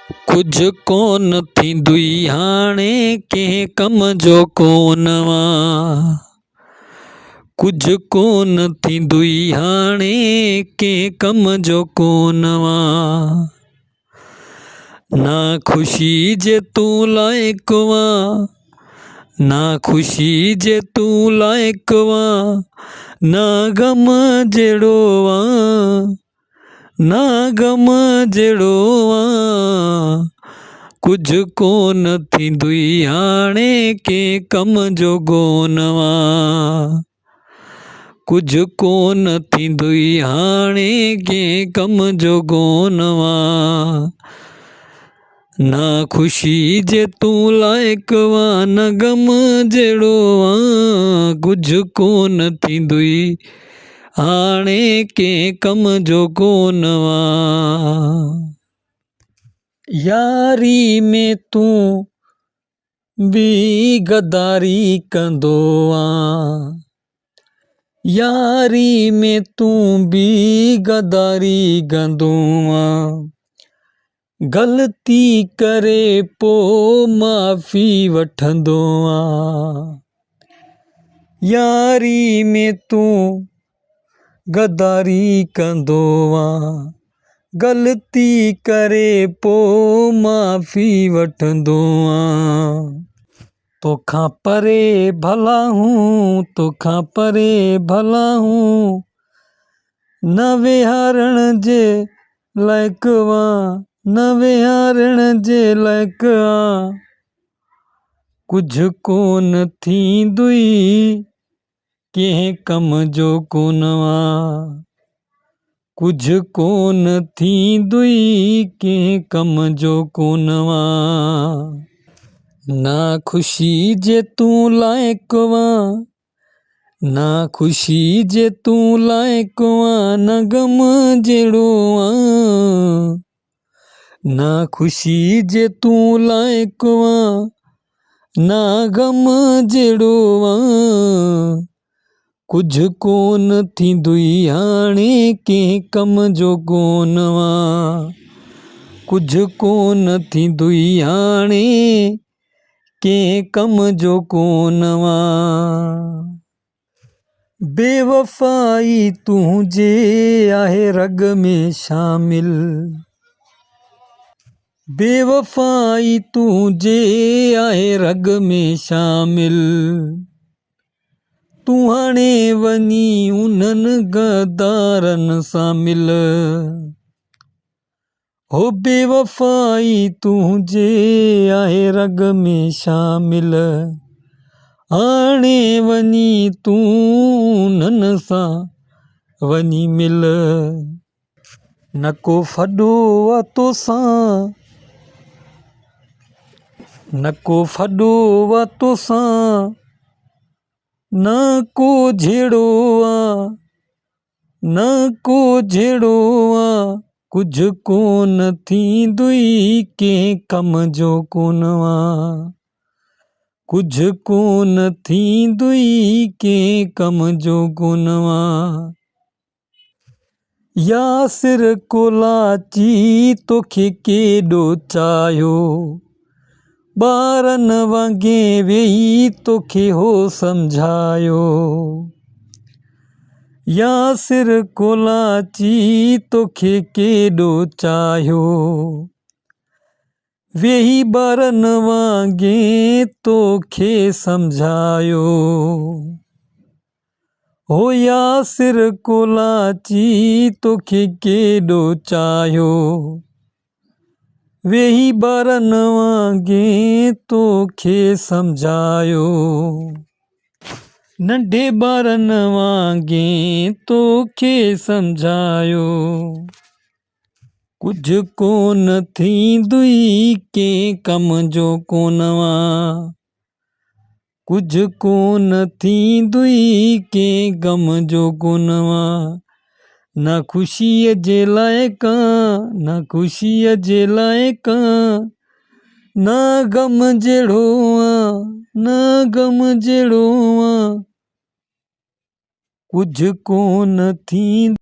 कुछ कोन थींदुई हाणे कंहिं कम जो कोनवा। कुछ कोन थींदुई हाणे कंहिं कम जो कोनवा। ना खुशी जे तूं लाइकवा, ना खुशी जे तूं लाइकवा, ना गम जहिड़ो आ, ना गम जहिड़ो आ। कुछ कोन थींदुई हाणे कंहिं कम जो कोनवा। कुछ कोन थींदुई हाणे कंहिं कम जो कोनवा। ना खुशी जे तूं लाइकवा, न गम जहिड़ो आ। कुछ कोन थींदुई हाणे कंहिं कम जो कोनवा। यारी में तूं भी गदारी कंदो आ। यारी में तूं भी गदारी कंदो आ। ग़लती करे पोइ माफ़ी वठंदो आ। यारी में तूं गदारी कंदो आ। ग़लती करे पोइ माफ़ी वठंदो आ। तोखां परे भला हूं, तोखां परे भला हूं, न विहारण जे लाइकवा, न विहारण जे लाइक आ। कुछ कोन थींदुई कंहिं कम जो कोनवा। कुछ कोन थींदुई कंहिं कम जो कोनवा। ना खुशी जे तूं लाइकवा, ना खुशी जे तूं लाइकवा, न गम जहिड़ो आ। ना खुशी जे तूं लाइकवा, ना गम जहिड़ो आ। कुछ कोन थींदुई हाणे कंहिं कम जो कोनवा। कुछ कोन थींदुई हाणे कंहिं कम जो कोनवा। बेवफ़ाई तुंहिंजे आहे रग में शामिल, बेवफ़ाई तुंहिंजे आहे रग में शामिल। तूं हाणे वञी उन्हनि गदारनि सां मिल। हो बेवफ़ाई तुंहिंजे आहे रग में शामिल। हाणे वञी तूं उन्हनि सां वञी मिल। न को फॾो आ तोसां, न को फॾो आ तोसां, न को जहिड़ो आ, न को जहिड़ो आ। कुछ कोन थींदुई कंहिं कम जो कोनवा। कुछ कोन थींदुई कंहिं कम जो कोनवा। यासिर कोलाची तोखे केॾो चाहियो, ॿारनि वांगुरु वेही तोखे हो सम्झायो। यासिर कोलाची तोखे केॾो चाहियो, वेही ॿारनि वांगुरु तोखे सम्झायो। हो यासिर कोलाची तोखे केॾो चाहियो, वेही ॿारनि वांगुरु तोखे सम्झायो। नंढे ॿारनि वांगुरु तोखे सम्झायो। कुछ कोन थींदुई कंहिं कम जो कोनवा। कुछ कोन थींदुई कंहिं कम जो कोनवा। ना खुशीअ जे लाइक, ना खुशीअ जे लाइक, ना गम जहिड़ो आ, ना गम जहिड़ो आ। कुछ कोन थींदुई